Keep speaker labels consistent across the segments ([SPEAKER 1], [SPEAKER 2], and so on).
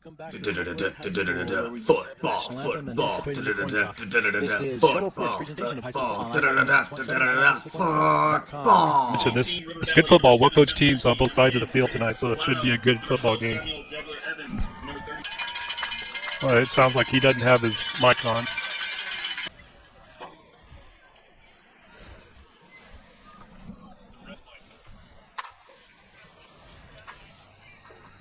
[SPEAKER 1] Welcome back to Snowflake High School, where we discuss national anthem and anticipating the coin toss. This is Shuttle for its presentation of high school football.
[SPEAKER 2] Mention this. It's good football. Well coached teams on both sides of the field tonight, so it should be a good football game. Well, it sounds like he doesn't have his mic on.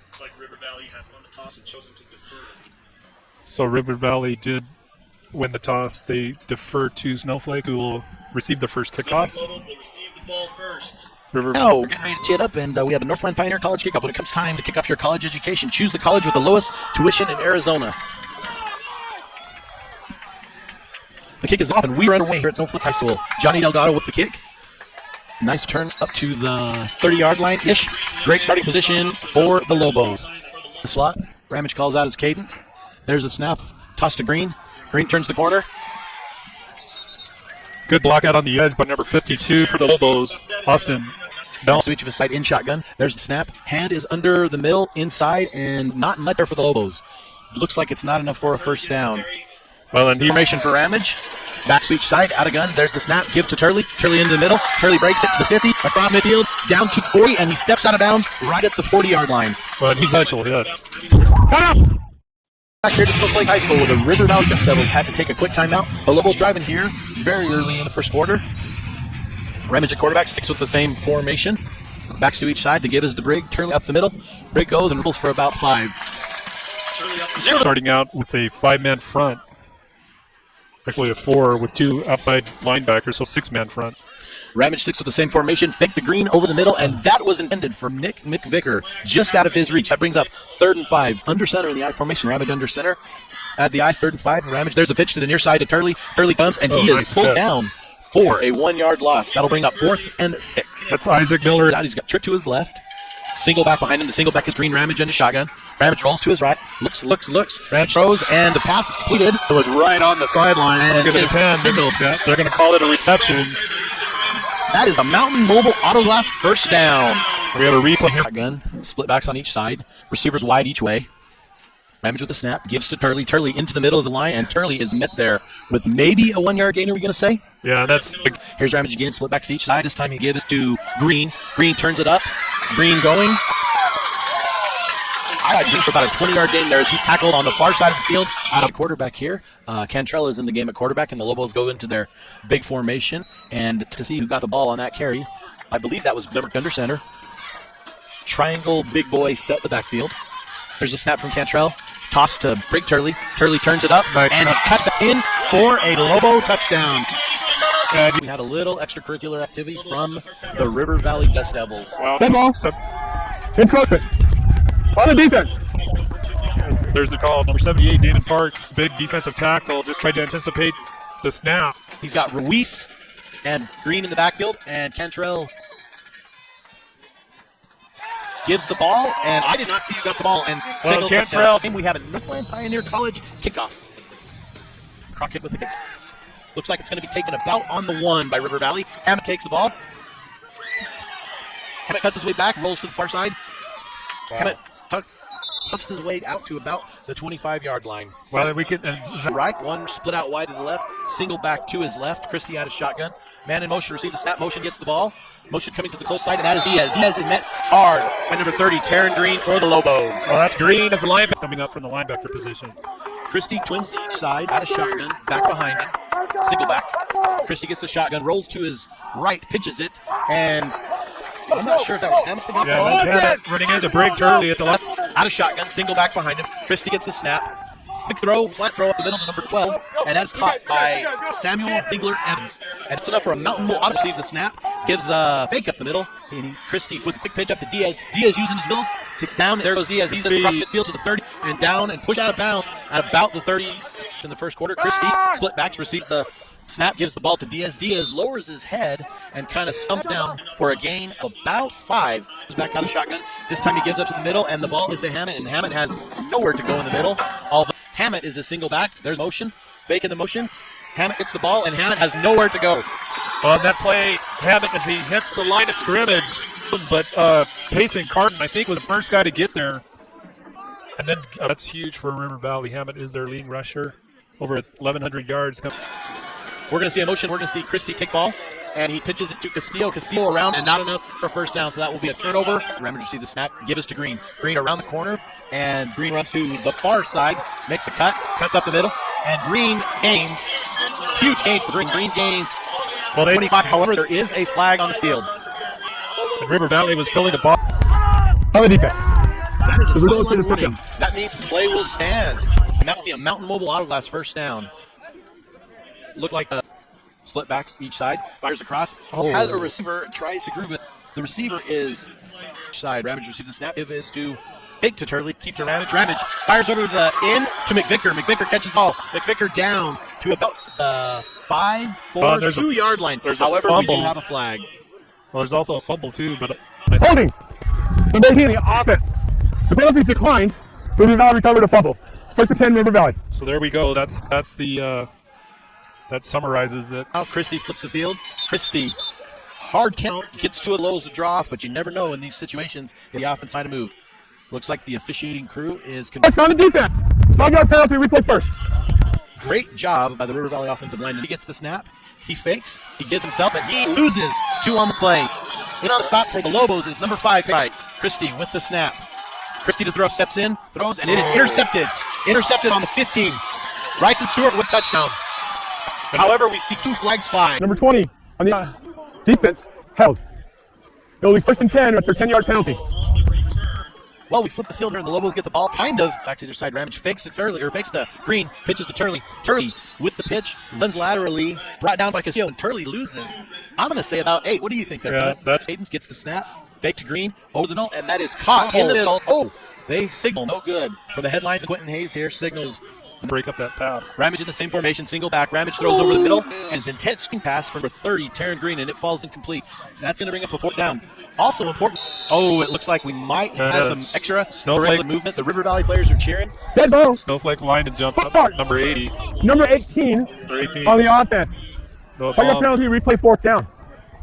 [SPEAKER 3] Looks like River Valley has won the toss and chosen to defer.
[SPEAKER 2] So River Valley did win the toss. They defer to Snowflake, who will receive the first kickoff.
[SPEAKER 3] Lobos will receive the ball first.
[SPEAKER 1] Now, we're getting ready to tee it up, and we have a Northland Pioneer College kickoff. When it comes time to kick off your college education, choose the college with the lowest tuition in Arizona. The kick is off, and we run away here at Snowflake High School. Johnny Delgado with the kick. Nice turn up to the 30-yard line-ish. Great starting position for the Lobos. The slot. Ramage calls out his cadence. There's a snap. Toss to Green. Green turns the corner.
[SPEAKER 2] Good block out on the edge by number 52 for the Lobos. Austin.
[SPEAKER 1] Balance to each of his side in shotgun. There's the snap. Hand is under the middle, inside, and not much there for the Lobos. Looks like it's not enough for a first down.
[SPEAKER 2] Well, and
[SPEAKER 1] Formation for Ramage. Back to each side, out of gun. There's the snap. Give to Turley. Turley into the middle. Turley breaks it to the 50. Across midfield. Down to 40, and he steps out of bounds right at the 40-yard line.
[SPEAKER 2] well, he's actually hit.
[SPEAKER 1] Back here to Snowflake High School, where the River Valley Dust Devils had to take a quick timeout. The Lobos driving here very early in the first quarter. Ramage at quarterback sticks with the same formation. Backs to each side. The give is to Brig. Turley up the middle. Brig goes and dribbles for about 5.
[SPEAKER 2] Starting out with a 5-man front. Actually a 4 with 2 outside linebackers, so 6-man front.
[SPEAKER 1] Ramage sticks with the same formation, fake the Green over the middle, and that was intended for Nick McVicker, just out of his reach. That brings up 3rd and 5. Under center in the I formation. Ramage under center. At the I, 3rd and 5. Ramage, there's the pitch to the near side to Turley. Turley comes, and he is pulled down for a 1-yard loss. That'll bring up 4th and 6.
[SPEAKER 2] That's Isaac Miller.
[SPEAKER 1] He's got trick to his left. Single back behind him. The single back is Green. Ramage into shotgun. Ramage rolls to his right. Looks. Ramage throws, and the pass is completed.
[SPEAKER 2] It was right on the sideline. They're going to call it a reception.
[SPEAKER 1] That is a Mountain Mobile Auto Glass first down.
[SPEAKER 2] We have a replay here.
[SPEAKER 1] Shotgun. Split backs on each side. Receivers wide each way. Ramage with the snap. Gives to Turley. Turley into the middle of the line, and Turley is met there with maybe a 1-yard gain, are we going to say?
[SPEAKER 2] Yeah, that's...
[SPEAKER 1] Here's Ramage again. Split backs to each side. This time he gives to Green. Green turns it up. Green going. I got Green for about a 20-yard gain there as he's tackled on the far side of the field. Out of quarterback here. Cantrell is in the game at quarterback, and the Lobos go into their big formation. And to see who got the ball on that carry, I believe that was number under center. Triangle big boy set the backfield. There's a snap from Cantrell. Toss to Brig Turley. Turley turns it up, and it's cut back in for a Lobo touchdown. And we had a little extracurricular activity from the River Valley Dust Devils.
[SPEAKER 2] Good ball. Good coaching. On the defense. There's the call. Number 78, David Parks, big defensive tackle, just tried to anticipate the snap.
[SPEAKER 1] He's got Ruiz and Green in the backfield, and Cantrell gives the ball, and I did not see who got the ball. And
[SPEAKER 2] Cantrell.
[SPEAKER 1] We have a Northland Pioneer College kickoff. Crockett with the kick. Looks like it's going to be taken about on the 1 by River Valley. Hammett takes the ball. Hammett cuts his way back, rolls to the far side.
[SPEAKER 2] Wow.
[SPEAKER 1] Hammett tucks his way out to about the 25-yard line.
[SPEAKER 2] Well, we can...
[SPEAKER 1] Right, one split out wide to the left, single back to his left. Christie out of shotgun. Man in motion, receives the snap, motion gets the ball. Motion coming to the close side, and that is Diaz. Diaz is met hard by number 30, Taryn Green for the Lobos.
[SPEAKER 2] Well, that's Green as a linebacker coming up from the linebacker position.
[SPEAKER 1] Christie twins to each side, out of shotgun, back behind him. Single back. Christie gets the shotgun, rolls to his right, pitches it, and I'm not sure if that was Hammett.
[SPEAKER 2] Yeah, that's Hammett running into Brig Turley at the left.
[SPEAKER 1] Out of shotgun, single back behind him. Christie gets the snap. Quick throw, flat throw up the middle to number 12, and that's caught by Samuel Ziegler Evans. And it's enough for a Mountain Mobile Auto receives the snap, gives a fake up the middle, and Christie with a quick pitch up to Diaz. Diaz using his wheels to down. There goes Diaz. He's across midfield to the 30 and down and push out of bounds at about the 30 in the first quarter. Christie split backs, receives the snap, gives the ball to Diaz. Diaz lowers his head and kind of stumps down for a gain of about 5. Goes back out of shotgun. This time he gives up to the middle, and the ball is to Hammett, and Hammett has nowhere to go in the middle. Although Hammett is a single back. There's motion. Fake in the motion. Hammett gets the ball, and Hammett has nowhere to go.
[SPEAKER 2] On that play, Hammett, as he hits the line of scrimmage, but Payson Carton, I think, was the first guy to get there. And then that's huge for River Valley. Hammett is their leading rusher, over 1,100 yards.
[SPEAKER 1] We're going to see a motion. We're going to see Christie take ball, and he pitches it to Castillo. Castillo around, and not enough for first down, so that will be a turnover. Ramage receives the snap, give us to Green. Green around the corner, and Green runs to the far side, makes a cut, cuts up the middle, and Green gains. Huge gain for Green. Green gains 25. However, there is a flag on the field.
[SPEAKER 2] And River Valley was filling the ball.
[SPEAKER 4] On the defense.
[SPEAKER 1] That is a sideline warning. That means play will stand. And that will be a Mountain Mobile Auto Glass first down. Looks like split backs each side. Fires across. Has a receiver. Tries to groove it. The receiver is each side. Ramage receives the snap. Give is to fake to Turley. Keep to Ramage. Ramage fires over the in to McVicker. McVicker catches the ball. McVicker down to about the 5-4-2 yard line. However, we do have a flag.
[SPEAKER 2] Well, there's also a fumble too, but
[SPEAKER 4] Holding. Number 18, the offense. The penalty declined. River Valley recovered a fumble. It's first and 10, River Valley.
[SPEAKER 2] So there we go. That's the that summarizes it.
[SPEAKER 1] Now Christie flips the field. Christie, hard count, gets to it low as the draw off, but you never know in these situations if the offense side to move. Looks like the officiating crew is
[SPEAKER 4] It's on the defense. 5-yard penalty, replay first.
[SPEAKER 1] Great job by the River Valley offensive line. He gets the snap. He fakes. He gets himself, and he loses 2 on the play. In on the stop for the Lobos is number 5. Right. Christie with the snap. Christie to throw, steps in, throws, and it is intercepted. Intercepted on the 15. Bryson Stewart with touchdown. However, we see 2 flags fly.
[SPEAKER 4] Number 20 on the defense held. It will be first and 10 after a 10-yard penalty.
[SPEAKER 1] Well, we flip the field here, and the Lobos get the ball kind of back to their side. Ramage fakes to Turley, or fakes to Green, pitches to Turley. Turley with the pitch, runs laterally, brought down by Castillo, and Turley loses. I'm going to say about 8. What do you think there?
[SPEAKER 2] Yeah, that's
[SPEAKER 1] Hayden's gets the snap, fake to Green, over the middle, and that is caught in the middle. Oh, they signal, no good. For the headlines, Quentin Hayes here signals.
[SPEAKER 2] break up that pass.
[SPEAKER 1] Ramage in the same formation, single back. Ramage throws over the middle, and his intense swing pass for number 30, Taryn Green, and it falls incomplete. That's going to bring up a 4th down. Also important. Oh, it looks like we might have some extra
[SPEAKER 2] Snowflake
[SPEAKER 1] movement. The River Valley players are cheering.
[SPEAKER 4] Dead ball.
[SPEAKER 2] Snowflake line to jump up. Number 80.
[SPEAKER 4] Number 18 on the offense.
[SPEAKER 2] Noah
[SPEAKER 4] 5-yard penalty, replay 4th down.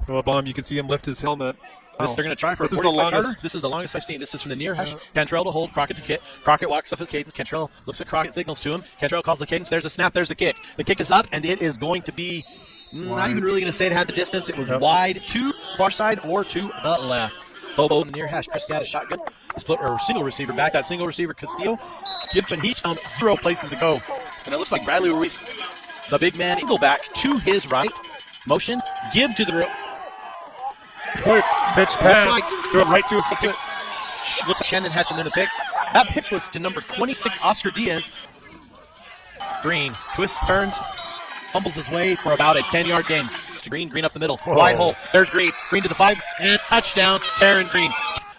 [SPEAKER 2] Noah Baum, you can see him lift his helmet.
[SPEAKER 1] They're going to try for
[SPEAKER 2] This
[SPEAKER 1] a
[SPEAKER 2] is the
[SPEAKER 1] 45 yarder.
[SPEAKER 2] longest.
[SPEAKER 1] This is the longest I've seen. This is from the near hash. Cantrell to hold. Crockett to kick. Crockett walks off his cadence. Cantrell looks at Crockett, signals to him. Cantrell calls the cadence. There's a snap. There's the kick. The kick is up, and it is going to be not even really going to say it had the distance. It was wide to far side or to the left. Bobo in the near hash. Christie had a shotgun. Split or single receiver back. That single receiver, Castillo. Gibson, he's found 0 places to go. And it looks like Bradley Ruiz, the big man, go back to his right. Motion. Give to the
[SPEAKER 2] Quick pitch pass. Throw it right to his
[SPEAKER 1] pick. Looks like Shannon Hatch in there to pick. That pitch was to number 26, Oscar Diaz. Green twists, turns, fumbles his way for about a 10-yard gain. To Green, Green up the middle, wide hole. There's Green, Green to the 5, and touchdown, Taryn Green.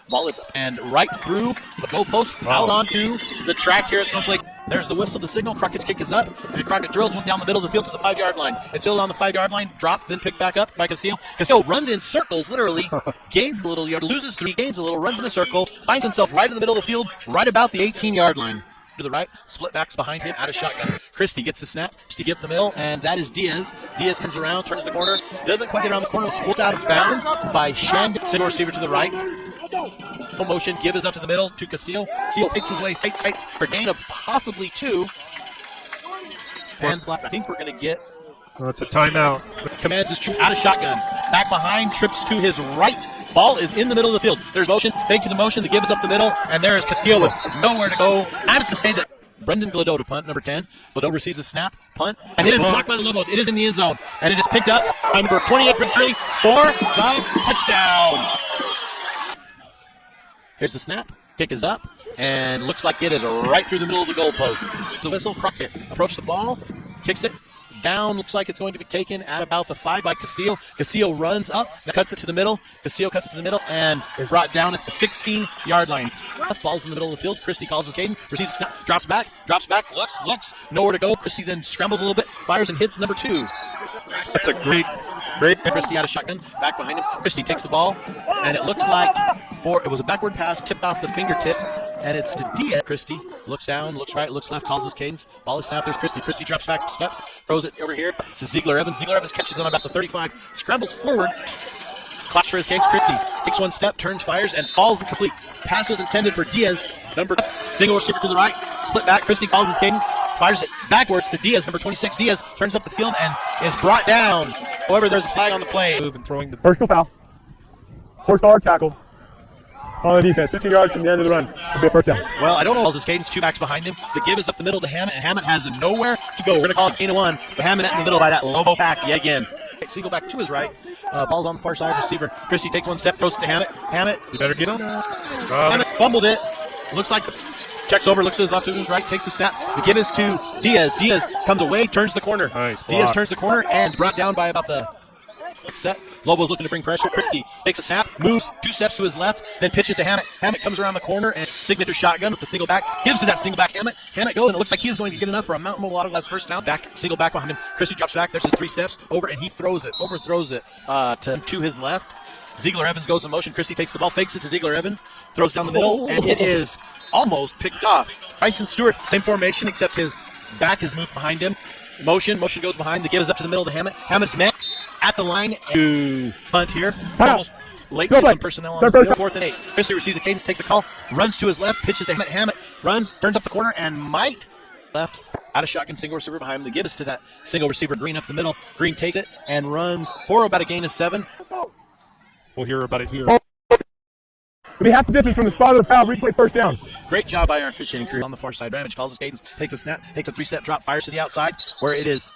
[SPEAKER 1] Ball is and right through the goalpost, out onto the track here at Snowflake. There's the whistle, the signal. Crockett's kick is up, and Crockett drills one down the middle of the field to the 5-yard line. It's still on the 5-yard line, dropped, then picked back up by Castillo. Castillo runs in circles, literally, gains a little yard, loses 3, gains a little, runs in a circle, finds himself right in the middle of the field, right about the 18-yard line. To the right, split backs behind him, out of shotgun. Christie gets the snap, Christie gets the middle, and that is Diaz. Diaz comes around, turns the corner, doesn't quite get around the corner, was forced out of bounds by Shandon. Single receiver to the right. No motion, give is up to the middle to Castillo. Castillo fakes his way, fakes for a gain of possibly 2. And flats, I think we're going to get.
[SPEAKER 2] Oh, it's a timeout.
[SPEAKER 1] Commands his troop out of shotgun. Back behind, trips to his right. Ball is in the middle of the field. There's motion, fake to the motion, the give is up the middle, and there is Castillo with nowhere to go. I'm just going to say that Brendan Gladeau to punt, number 10. Gladeau receives the snap, punt, and it is blocked by the Lobos. It is in the end zone, and it is picked up by number 28, Brickley, for the touchdown. Here's the snap, kick is up, and looks like it is right through the middle of the goalpost. The whistle, Crockett approaches the ball, kicks it down, looks like it's going to be taken at about the 5 by Castillo. Castillo runs up, cuts it to the middle. Castillo cuts it to the middle and is brought down at the 16-yard line. Ball's in the middle of the field. Christie calls his cadence, receives the snap, drops back, looks, nowhere to go. Christie then scrambles a little bit, fires and hits number 2.
[SPEAKER 2] That's a great.
[SPEAKER 1] Christie out of shotgun, back behind him. Christie takes the ball, and it looks like it was a backward pass, tipped off the fingertips, and it's to Diaz. Christie looks down, looks right, looks left, calls his cadence. Ball is snapped. There's Christie. Christie drops back, steps, throws it over here to Ziegler Evans. Ziegler Evans catches on about the 35, scrambles forward, claps for his cadence. Christie takes one step, turns, fires, and falls incomplete. Pass was intended for Diaz. number single receiver to the right, split back. Christie calls his cadence, fires it backwards to Diaz, number 26. Diaz turns up the field and is brought down. However, there's a flag on the play.
[SPEAKER 2] Move and throwing the
[SPEAKER 4] Vertical foul. Horse collar tackle. On the defense, 15 yards from the end of the run. It'll be a first down.
[SPEAKER 1] Well, I don't know. His cadence, two backs behind him. The give is up the middle to Hammett, and Hammett has nowhere to go. We're going to call it gain of one. But Hammett in the middle by that Lobo pack yet again. Single back to his right. Ball's on the far side. Receiver Christie takes one step, throws it to Hammett. Hammett.
[SPEAKER 2] You better get on.
[SPEAKER 1] Hammett fumbled it. Looks like checks over, looks to his left, to his right, takes the snap. The give is to Diaz. Diaz comes away, turns the corner.
[SPEAKER 2] Nice
[SPEAKER 1] Diaz
[SPEAKER 2] block.
[SPEAKER 1] turns the corner and brought down by about the set. Lobo's looking to bring pressure. Christie takes a snap, moves 2 steps to his left, then pitches to Hammett. Hammett comes around the corner and signature shotgun with the single back. Gives to that single back Hammett. Hammett goes and it looks like he is going to get enough for a Mountain Mobile Auto Glass first down. Back, single back behind him. Christie drops back. There's his 3 steps over and he throws it, overthrows it to his left. Ziegler Evans goes in motion. Christie takes the ball, fakes it to Ziegler Evans, throws down the middle, and it is almost picked off. Bryson Stewart, same formation except his back is moved behind him. Motion goes behind. The give is up to the middle to Hammett. Hammett's met at the line to punt here. Almost late with some personnel on the field. 4th and 8. Christie receives the cadence, takes the call, runs to his left, pitches to Hammett. Hammett runs, turns up the corner, and might left out of shotgun, single receiver behind him. The give is to that single receiver Green up the middle. Green takes it and runs for about a gain of 7.
[SPEAKER 2] We'll hear about it here.
[SPEAKER 4] But he has the distance from the spot of the foul, replay first down.
[SPEAKER 1] Great job by our officiating crew on the far side. Ramage calls his cadence, takes a snap, takes a 3-step drop, fires to the outside where it is.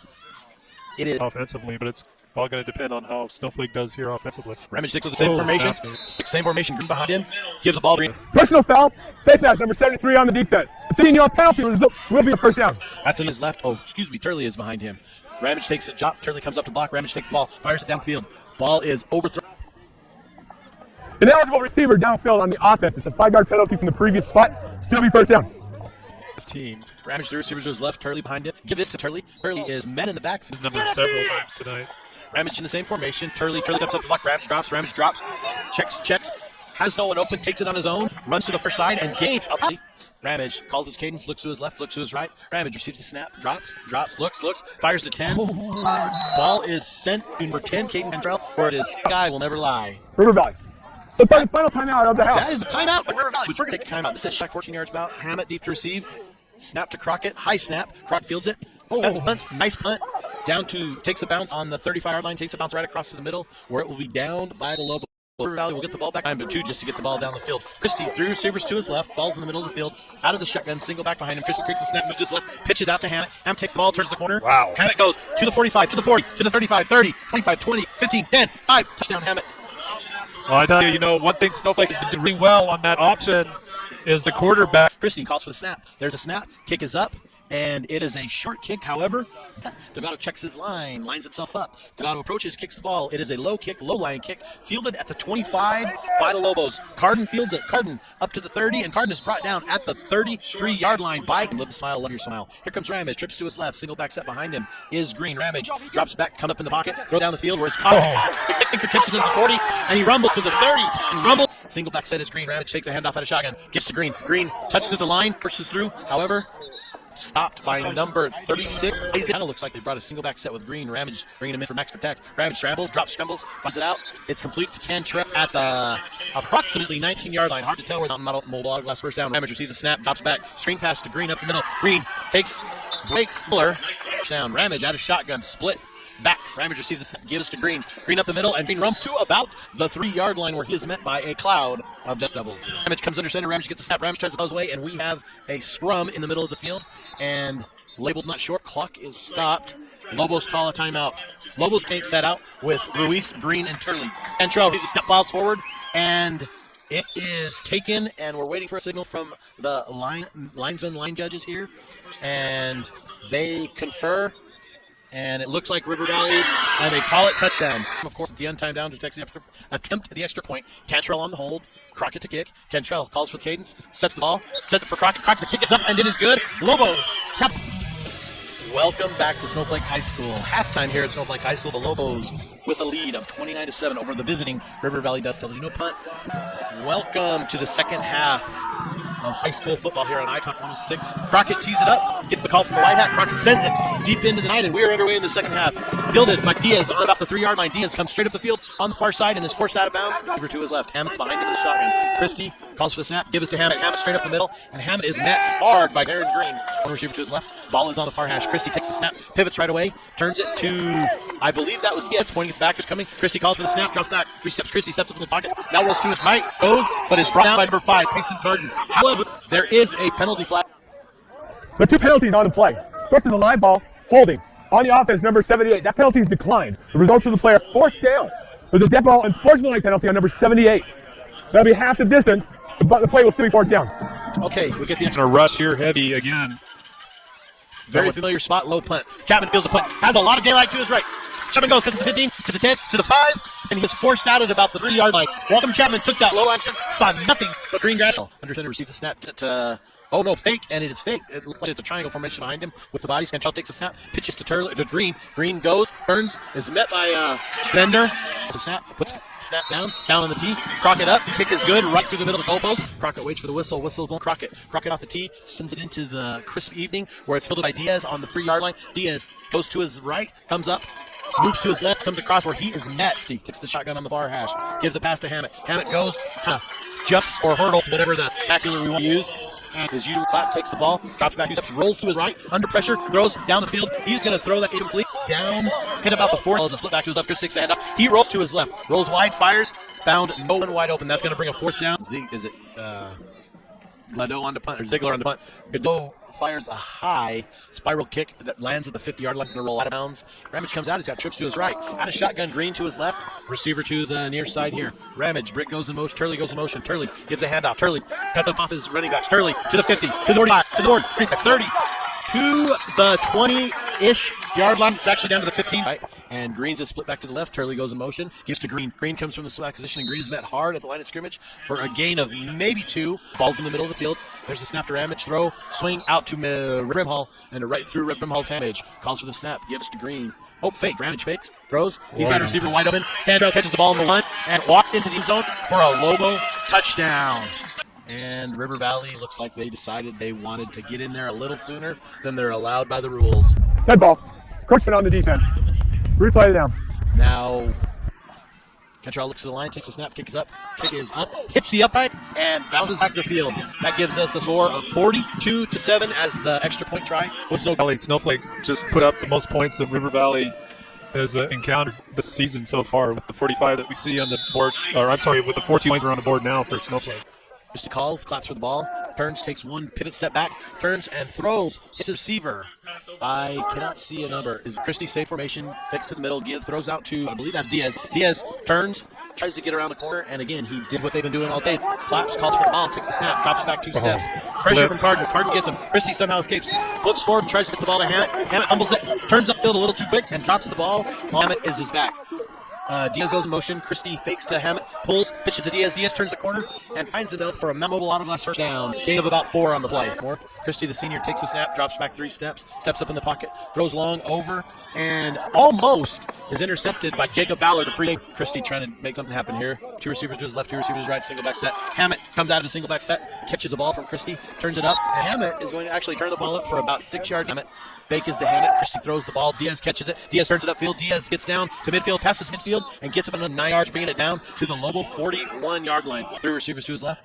[SPEAKER 2] Offensively, but it's all going to depend on how Snowflake does here offensively.
[SPEAKER 1] Ramage sticks with the same formation. Same formation, Green behind him. Gives the ball to Green.
[SPEAKER 4] Personal foul. Face mask number 73 on the defense. A 15-yard penalty will be a first down.
[SPEAKER 1] That's in his left. Turley is behind him. Ramage takes a drop. Turley comes up to block. Ramage takes the ball, fires it downfield. Ball is overthrown.
[SPEAKER 4] An eligible receiver downfield on the offense. It's a 5-yard penalty from the previous spot. Still be first down.
[SPEAKER 2] 15.
[SPEAKER 1] Ramage, the receivers to his left. Turley behind him. Give this to Turley. Turley is met in the back.
[SPEAKER 2] His number several times tonight.
[SPEAKER 1] Ramage in the same formation. Turley steps up to block. Ramage drops. Checks. Has no one open. Takes it on his own. Runs to the first side and gains up. Ramage calls his cadence. Looks to his left. Looks to his right. Ramage receives the snap. Drops. Looks. Fires to 10. Ball is sent to number 10. Caden Cantrell. Where it is. Guy will never lie.
[SPEAKER 4] River Valley. The final timeout of the half.
[SPEAKER 1] That is a timeout by River Valley. We're going to take a timeout. This is Shack 14 yards about. Hammett deep to receive. Snap to Crockett. High snap. Crockett fields it. Sets punt. Nice punt. Down to, takes a bounce on the 35-yard line. Takes a bounce right across to the middle where it will be downed by the Lobo. River Valley will get the ball back. Time to 2 just to get the ball down the field. Christie, 3 receivers to his left. Ball's in the middle of the field. Out of the shotgun. Single back behind him. Christie takes the snap. Moves to his left. Pitches out to Hammett. Hammett takes the ball. Turns the corner.
[SPEAKER 2] Wow.
[SPEAKER 1] Hammett goes to the 45, to the 40, to the 35, 30, 25, 20, 15, 10, 5. Touchdown Hammett.
[SPEAKER 2] Well, I tell you, one thing Snowflake has been doing really well on that option is the quarterback.
[SPEAKER 1] Christie calls for the snap. There's a snap. Kick is up, and it is a short kick. However, Delgado checks his line, lines himself up. Delgado approaches, kicks the ball. It is a low line kick, fielded at the 25 by the Lobos. Carden fields it. Carden up to the 30, and Carden is brought down at the 33-yard line by Live the Smile, Love Your Smile. Here comes Ramage, trips to his left. Single back set behind him is Green. Ramage drops back, comes up in the pocket, throw down the field where it's caught. The kicker catches it at the 40, and he rumbles to the 30. And rumble. Single back set is Green. Ramage takes a handoff out of shotgun, gets to Green. Green touches at the line, pushes through. However, stopped by number 36. It kind of looks like they brought a single back set with Green. Ramage bringing him in for max protect. Ramage scrambles, scrambles, finds it out. It's complete to Cantrell at the approximately 19-yard line. Hard to tell where the Mobile Auto Glass first down. Ramage receives the snap, drops back, screen pass to Green up the middle. Green breaks Miller. Down. Ramage out of shotgun, split. Backs. Ramage receives a snap, gives to Green. Green up the middle, and Green runs to about the 3-yard line where he is met by a cloud of dust devils. Ramage comes under center. Ramage gets the snap. Ramage tries to his way, and we have a scrum in the middle of the field. And labeled not short. Clock is stopped. Lobos call a timeout. Lobos can't set out with Ruiz, Green, and Turley. Cantrell, he step files forward, and it is taken, and we're waiting for a signal from the linesman line judges here, and they confer. And it looks like River Valley, and they call it touchdown. Of course, at the untimed down to attempt the extra point. Cantrell on the hold. Crockett to kick. Cantrell calls for cadence, sets the ball, sets it for Crockett. Crockett, the kick is up, and it is good. Lobo. Welcome back to Snowflake High School. Halftime here at Snowflake High School. The Lobos with a lead of 29-7 over the visiting River Valley Dust Devils. Punt. Welcome to the second half. of high school football here on iTalk 106. Crockett tees it up, gets the call from the White Hat. Crockett sends it deep into the night, and we are underway in the second half. Fielded by Diaz on about the 3-yard line. Diaz comes straight up the field on the far side and is forced out of bounds. Over to his left. Hammett's behind him in the shotgun. Christie calls for the snap, gives it to Hammett. Hammett straight up the middle, and Hammett is met hard by Aaron Green. One receiver to his left. Ball is on the far hash. Christie takes the snap, pivots right away, turns it to, I believe that was Gibbs, pointing it back, is coming. Christie calls for the snap, drops back. Christie steps up in the pocket, now rolls to his right, goes, but is brought down by number 5, Mason Garden. However, there is a penalty flag.
[SPEAKER 4] There are 2 penalties on the play. First is a live ball, holding. On the offense, number 78. That penalty is declined. The results for the player, 4th down. There's a dead ball and sportsmanlike penalty on number 78. That'll be half the distance, but the play will still be 4th down.
[SPEAKER 1] Okay, we get the
[SPEAKER 2] A rush here, heavy again.
[SPEAKER 1] very familiar spot, low punt. Chapman fields the punt, has a lot of daylight to his right. Chapman goes to the 15, to the 10, to the 5, and he is forced out at about the 3-yard line. Welcome Chapman took that low action, saw nothing but green grass. Under center receives the snap to, oh no, fake, and it is fake. It looks like it's a triangle formation behind him with the body. Scantrell takes the snap, pitches to Green. Green goes, turns, is met by Bender. The snap, puts snap down on the tee. Crockett up, kick is good, right through the middle of the goalpost. Crockett waits for the whistle blown. Crockett off the tee, sends it into the crisp evening where it's fielded by Diaz on the 3-yard line. Diaz goes to his right, comes up, moves to his left, comes across where he is met. He kicks the shotgun on the far hash, gives the pass to Hammett. Hammett goes, jumps or hurdles, whatever the vernacular we want to use. And his usual clap, takes the ball, drops back 2 steps, rolls to his right, under pressure, throws down the field. He's going to throw that incomplete down, hit about the 4. As a slip back to his left, Chris takes the hand up. He rolls to his left, rolls wide, fires, found no one wide open. That's going to bring a 4th down. Is it Gladeau on the punt, or Ziegler on the punt? Gladeau fires a high spiral kick that lands at the 50-yard line. It's going to roll out of bounds. Ramage comes out. He's got trips to his right. Out of shotgun, Green to his left. Receiver to the near side here. Ramage, Brick goes in motion. Turley goes in motion. Turley gives a handoff. Turley cut off his running backs. Turley to the 50, to the 45, to the board, 30, to the 20-ish yard line. It's actually down to the 15. Right. And Green's is split back to the left. Turley goes in motion. Gives to Green. Green comes from the slack position, and Green is met hard at the line of scrimmage for a gain of maybe 2. Ball's in the middle of the field. There's a snap to Ramage. Throw, swing out to Rimhall, and right through Rimhall's handage. Calls for the snap. Gives to Green. Oh, fake. Ramage fakes. Throws. He's got a receiver wide open. Handrail catches the ball in the 1 and walks into the end zone for a Lobo touchdown. And River Valley looks like they decided they wanted to get in there a little sooner than they're allowed by the rules.
[SPEAKER 4] Dead ball. Crooksman on the defense. Replay it down.
[SPEAKER 1] Now, Cantrell looks at the line, takes the snap, kick is up, hits the upright, and bounces back to the field. That gives us the score of 42-7 as the extra point try.
[SPEAKER 2] Snowflake just put up the most points that River Valley has encountered this season so far, with the 45 that we see on the board, or I'm sorry, with the 14 points are on the board now for Snowflake.
[SPEAKER 1] Mr. Calls, claps for the ball, turns, takes 1 pivot step back, turns and throws. Hits a receiver. I cannot see a number. Is Christie safe formation, fixed to the middle, Gibbs throws out to, I believe that's Diaz. Diaz turns, tries to get around the corner, and again, he did what they've been doing all day. Claps, calls for the ball, takes the snap, drops back 2 steps. Pressure from Carden. Carden gets him. Christie somehow escapes. Flips forward, tries to get the ball to Hammett. Hammett humbles it, turns upfield a little too quick, and drops the ball. Hammett is his back. Diaz goes in motion. Christie fakes to Hammett, pulls, pitches to Diaz. Diaz turns the corner and finds himself for a memorable out-of-glass first down. Gain of about 4 on the play. Christie, the senior, takes the snap, drops back 3 steps, steps up in the pocket, throws long over, and almost is intercepted by Jacob Ballard, a free. Christie trying to make something happen here. 2 receivers to his left, 2 receivers to his right, single back set. Hammett comes out of a single back set, catches a ball from Christie, turns it up, and Hammett is going to actually turn the ball up for about 6 yards. Hammett fake is to Hammett. Christie throws the ball. Diaz catches it. Diaz turns it upfield. Diaz gets down to midfield, passes midfield, and gets up another 9 yards, bringing it down to the Lobo 41-yard line. 3 receivers to his left.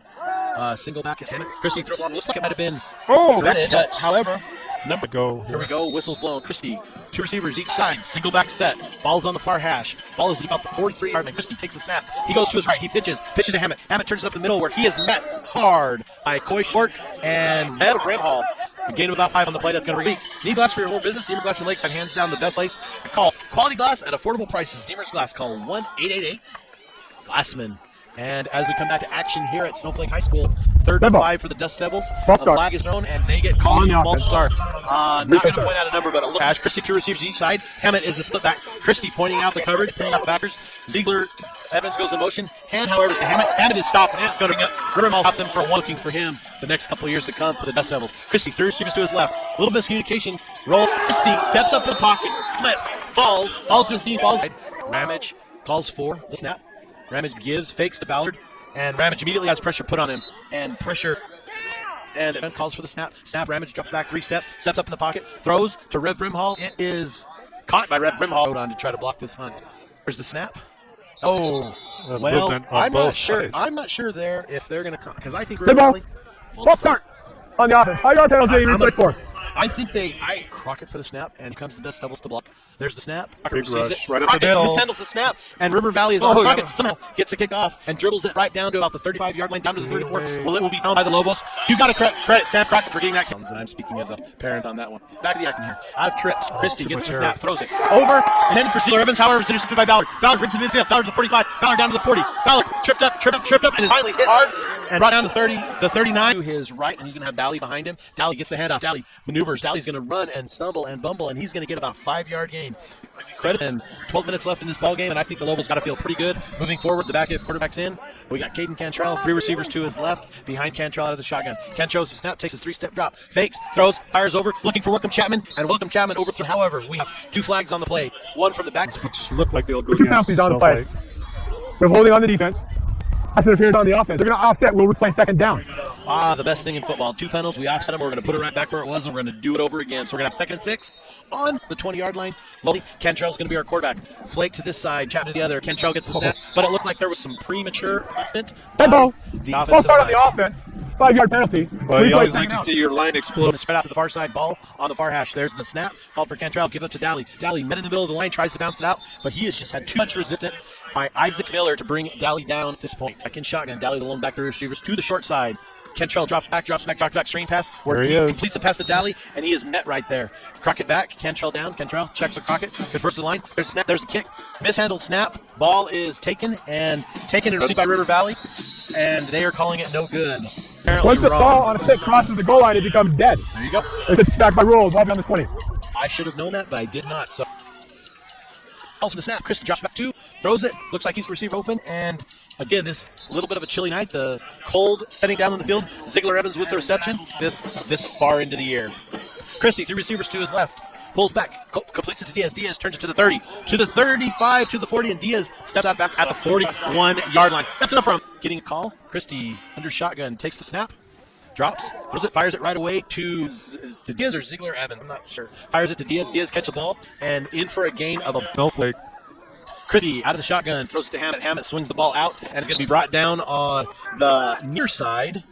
[SPEAKER 1] Single back at Hammett. Christie throws long. Looks like it might have been redded, but however, here we go. Whistle's blown. Christie, 2 receivers each side. Single back set. Ball's on the far hash. Ball is at about the 43-yard line. Christie takes the snap. He goes to his right. He pitches to Hammett. Hammett turns up the middle where he is met hard by Coy Schwartz and Ed Bramhall. A gain of about 5 on the play. That's going to bring Need glass for your home business. Deemer Glass and Lakeside, hands down the best place. Call quality glass at affordable prices. Deemer's Glass. Call 1-888-GLASSMAN. And as we come back to action here at Snowflake High School, 3rd and 5 for the Dust Devils. The flag is thrown, and they get called false start. Not going to point out a number, but a look. Christie, 2 receivers each side. Hammett is a split back. Christie pointing out the coverage, pointing out the backers. Ziegler, Evans goes in motion. Hand, however, is to Hammett. Hammett is stopped, and it's going to Rimmermall stops him for one, looking for him the next couple of years to come for the Dust Devils. Christie, 3 receivers to his left. A little miscommunication. Roll. Christie steps up in the pocket, slips, falls to his knee, falls. Ramage calls for the snap. Ramage gives, fakes to Ballard. And Ramage immediately has pressure put on him. And pressure and it calls for the snap. Snap, Ramage drops back 3 steps, steps up in the pocket, throws to Rev Brimhall. It is caught by Rev Brimhall. Hold on to try to block this punt. There's the snap. Oh, well, I'm not sure. I'm not sure there if they're going to, because I think
[SPEAKER 4] Good ball. False start on the offense. 5-yard penalty. Replay 4.
[SPEAKER 1] I think Crockett for the snap, and comes the Dust Devils to block. There's the snap. Crockett
[SPEAKER 2] Big
[SPEAKER 1] receives
[SPEAKER 2] rush,
[SPEAKER 1] it.
[SPEAKER 2] right up the
[SPEAKER 1] Crockett
[SPEAKER 2] middle.
[SPEAKER 1] mishandles the snap, and River Valley is on. Crockett
[SPEAKER 2] yeah.
[SPEAKER 1] somehow gets a kick off and dribbles it right down to about the 35-yard line, down to the 34. Well, it will be found by the Lobos. You got to credit Sam Crockett for getting that. And I'm speaking as a parent on that one. Back to the action here. Out of trips. Christie gets the snap, throws it over, and then for Sealer Evans, however, is intercepted by Ballard. Ballard brings it midfield. Ballard to the 45. Ballard down to the 40. Ballard tripped up, and is finally hit hard and brought down to the 39 to his right, and he's going to have Dally behind him. Dally gets the handoff. Dally maneuvers. Dally's going to run and stumble and bumble, and he's going to get about a 5-yard gain. Credit, and 12 minutes left in this ball game, and I think the Lobos got to feel pretty good moving forward. The back end quarterback's in. We got Caden Cantrell, 3 receivers to his left, behind Cantrell out of the shotgun. Cantrell's the snap, takes his 3-step drop, fakes, throws, fires over, looking for Welcome Chapman, and Welcome Chapman overthrown. However, we have 2 flags on the play, one from the back.
[SPEAKER 2] Which look like they'll go
[SPEAKER 4] 2
[SPEAKER 2] against
[SPEAKER 4] penalties on the play. They're holding on the defense. Pass interference on the offense. They're going to offset. We'll replay 2nd down.
[SPEAKER 1] The best thing in football. 2 penalties. We offset them. We're going to put it right back where it was, and we're going to do it over again. So we're going to have 2nd and 6 on the 20-yard line. Cantrell's going to be our quarterback. Flake to this side, Chapman to the other. Cantrell gets the snap, but it looked like there was some premature movement.
[SPEAKER 4] Ball.
[SPEAKER 1] The
[SPEAKER 4] False
[SPEAKER 1] offensive
[SPEAKER 4] start on
[SPEAKER 1] line.
[SPEAKER 4] the offense. 5-yard penalty.
[SPEAKER 2] Well, you always
[SPEAKER 4] Replay
[SPEAKER 2] like to
[SPEAKER 4] 2nd
[SPEAKER 2] see your line explode.
[SPEAKER 1] Spread out to the far side, ball on the far hash. There's the snap. Called for Cantrell. Give it to Dally. Dally met in the middle of the line, tries to bounce it out, but he has just had too much resistance by Isaac Miller to bring Dally down at this point. Back in shotgun. Dally the lone back to the receivers to the short side. Cantrell drops back, screen pass. Where he completes the pass to Dally, and he is met right there. Crockett back, Cantrell down. Cantrell checks with Crockett, converts the line. There's the snap, there's the kick. Mishandled snap. Ball is taken and received by River Valley, and they are calling it no good. Apparently
[SPEAKER 4] Once the
[SPEAKER 1] wrong.
[SPEAKER 4] ball on a stick crosses the goal line, it becomes dead.
[SPEAKER 1] There you go.
[SPEAKER 4] It's back by rule. Ball down the 20.
[SPEAKER 1] I should have known that, but I did not. So, also the snap. Chris drops back 2, throws it. Looks like he's the receiver open, and again, this little bit of a chilly night. The cold setting down in the field. Ziegler Evans with the reception. This far into the year. Christie, 3 receivers to his left. Pulls back, completes it to Diaz. Diaz turns it to the 30, to the 35, to the 40, and Diaz steps out back at the 41-yard line. That's enough for him. Getting a call. Christie under shotgun takes the snap, drops, throws it, fires it right away to Diaz or Ziegler Evans. I'm not sure. Fires it to Diaz. Diaz catches the ball and in for a gain of a
[SPEAKER 2] Snowflake.
[SPEAKER 1] Christie out of the shotgun, throws it to Hammett. Hammett swings the ball out, and it's going to be brought down on the near side.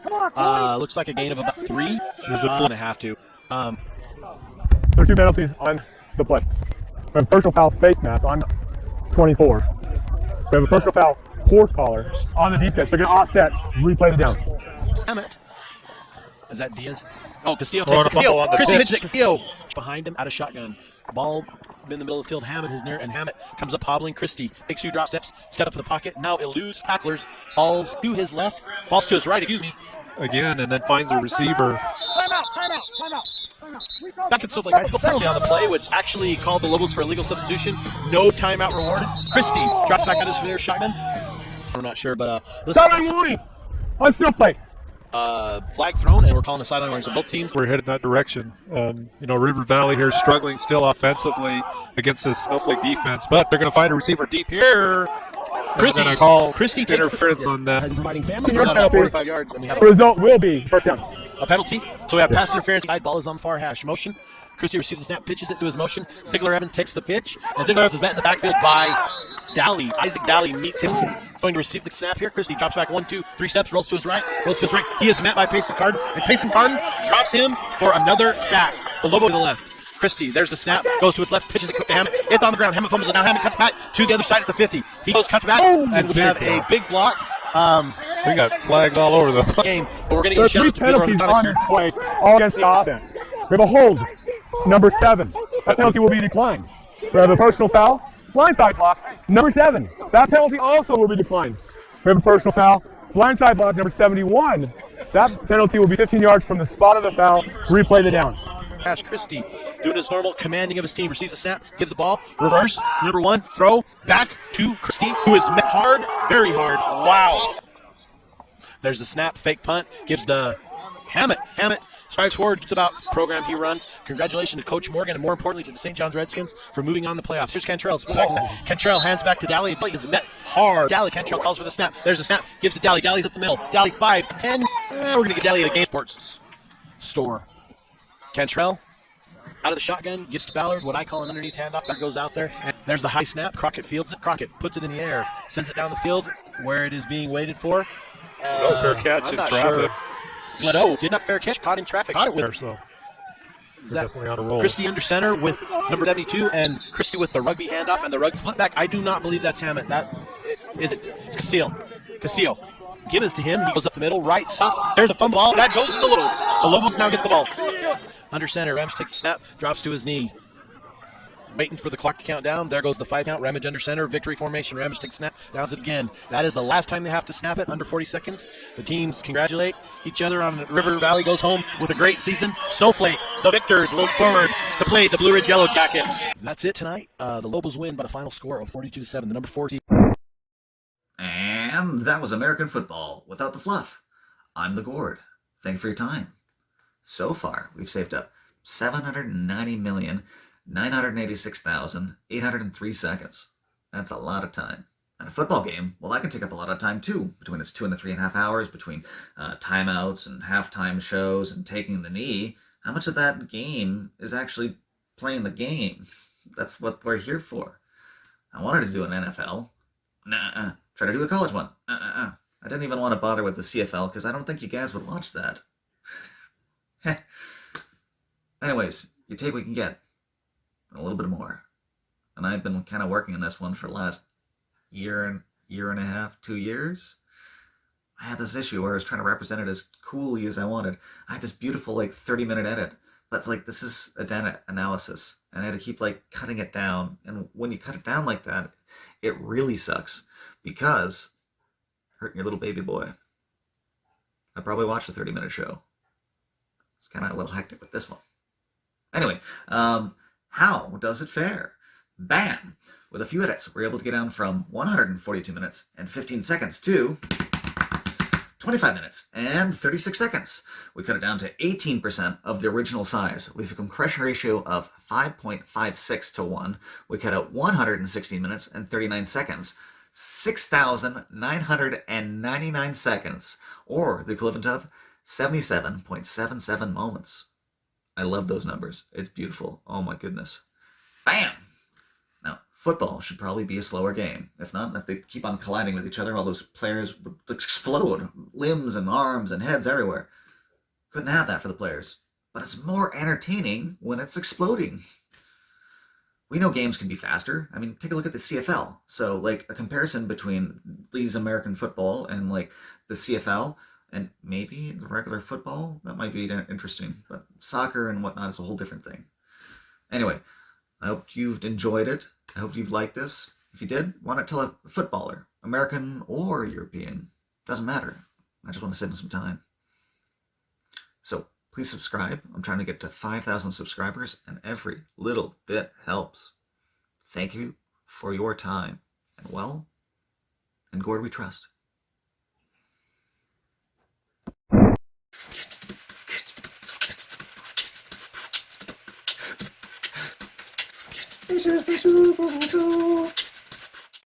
[SPEAKER 1] Looks like a gain of about 3. There's a 4.5 to.
[SPEAKER 4] There are 2 penalties on the play. We have a personal foul face mask on 24. We have a personal foul horse collar on the defense. They're going to offset, replay the down.
[SPEAKER 1] Hammett. Is that Diaz? Oh, Castillo takes it. Castillo. Christie pitches it. Castillo behind him out of shotgun. Ball in the middle of the field. Hammett is near, and Hammett comes up hobbling. Christie takes 2 drop steps, step up to the pocket. Now eludes tacklers, falls to his left, falls to his right, excuse me.
[SPEAKER 2] Again, and then finds a receiver.
[SPEAKER 1] Back at Snowflake, high school penalty on the play, which actually called the Lobos for illegal substitution. No timeout rewarded. Christie drops back on his familiar shotgun. I'm not sure, but
[SPEAKER 4] Sideline warning on Snowflake.
[SPEAKER 1] Flag thrown, and we're calling a sideline warning. So both teams.
[SPEAKER 2] We're headed that direction. River Valley here struggling still offensively against this Snowflake defense, but they're going to find a receiver deep here.
[SPEAKER 1] Christie takes
[SPEAKER 2] interference on that.
[SPEAKER 1] providing family for about 45 yards, and we have
[SPEAKER 4] The result will be first down.
[SPEAKER 1] a penalty. So we have pass interference. Side ball is on far hash. Motion. Christie receives the snap, pitches it to his motion. Ziegler Evans takes the pitch, and Ziegler Evans is met in the backfield by Dally. Isaac Dally meets him. He's going to receive the snap here. Christie drops back 1, 2, 3 steps, rolls to his right. He is met by Payson Carden, and Payson Carden drops him for another sack. The Lobo to the left. Christie, there's the snap, goes to his left, pitches it quick to Hammett. It's on the ground. Hammett fumbles it. Now Hammett cuts back to the other side at the 50. He goes, cuts back, and we have a big block.
[SPEAKER 2] We got flags all over the
[SPEAKER 1] Game, but we're going to
[SPEAKER 4] There are
[SPEAKER 1] get
[SPEAKER 4] 3
[SPEAKER 1] shut
[SPEAKER 4] penalties on this play, all against the offense. We have a hold, number 7. That penalty will be declined. We have a personal foul, blindside block, number 7. That penalty also will be declined. We have a personal foul, blindside block, number 71. That penalty will be 15 yards from the spot of the foul. Replay the down.
[SPEAKER 1] Christie doing his normal commanding of his team, receives the snap, gives the ball, reverse, number 1, throw, back to Christie, who is met hard, very hard. Wow. There's the snap, fake punt, gives the Hammett strives forward, gets about program he runs. Congratulations to Coach Morgan, and more importantly to the St. John's Redskins for moving on the playoffs. Here's Cantrell. Cantrell hands back to Dally. He is met hard. Cantrell calls for the snap. There's the snap, gives to Dally. Dally's up the middle. Dally 5, 10. We're going to get Dally a game sports. store. Cantrell out of the shotgun, gets to Ballard, what I call an underneath handoff. That goes out there, and there's the high snap. Crockett fields it. Crockett puts it in the air, sends it down the field where it is being waited for.
[SPEAKER 2] No fair catch in traffic.
[SPEAKER 1] Sure. Gledo did not fair catch, caught in traffic. Caught it with
[SPEAKER 2] So
[SPEAKER 1] is that
[SPEAKER 2] definitely on a roll.
[SPEAKER 1] Christie under center with number 72, and Christie with the rugby handoff and the rugby split back. I do not believe that's Hammett. It's Castillo. Castillo. Give this to him. He goes up the middle, right, south. There's a fumble ball. That goes to the Lobos. The Lobos now get the ball. Under center, Ramage takes the snap, drops to his knee. Waiting for the clock to count down. There goes the 5 count. Ramage under center. Victory formation. Ramage takes snap. Downs it again. That is the last time they have to snap it. Under 40 seconds. The teams congratulate each other on River Valley goes home with a great season. Snowflake, the victors, look forward to play the Blue Ridge Yellow Jackets. That's it tonight. The Lobos win by the final score of 42-7. The number 4 team.
[SPEAKER 5] And that was American football without the fluff. I'm the Gourd. Thank you for your time. So far, we've saved up 790,986,803 seconds. That's a lot of time. And a football game, well, that can take up a lot of time too, between its 2 and 3.5 hours, between timeouts and halftime shows and taking the knee. How much of that game is actually playing the game? That's what we're here for. I wanted to do an NFL. Nah, try to do a college one. I didn't even want to bother with the CFL because I don't think you guys would watch that. Anyways, you take what you can get. And a little bit more. And I've been kind of working on this one for the last year and a half, 2 years. I had this issue where I was trying to represent it as coolly as I wanted. I had this beautiful 30-minute edit. But it's like, this is a data analysis. And I had to keep cutting it down. And when you cut it down like that, it really sucks. Because hurting your little baby boy. I probably watched a 30-minute show. It's kind of a little hectic with this one. Anyway, how does it fare? Bam! With a few edits, we're able to get down from 142 minutes and 15 seconds to 25 minutes and 36 seconds. We cut it down to 18% of the original size. We have a compression ratio of 5.56 to 1. We cut out 116 minutes and 39 seconds. 6,999 seconds, or the equivalent of 77.77 moments. I love those numbers. It's beautiful. Oh my goodness. Bam! Now, football should probably be a slower game. If not, if they keep on colliding with each other, all those players would explode. Limbs and arms and heads everywhere. Couldn't have that for the players. But it's more entertaining when it's exploding. We know games can be faster. I mean, take a look at the CFL. So, a comparison between these American football and, the CFL and maybe the regular football, that might be interesting. But soccer and whatnot is a whole different thing. Anyway, I hope you've enjoyed it. I hope you've liked this. If you did, why not tell a footballer, American or European? Doesn't matter. I just want to save them some time. So, please subscribe. I'm trying to get to 5,000 subscribers, and every little bit helps. Thank you for your time. And well, in Gourd we trust. It's just a super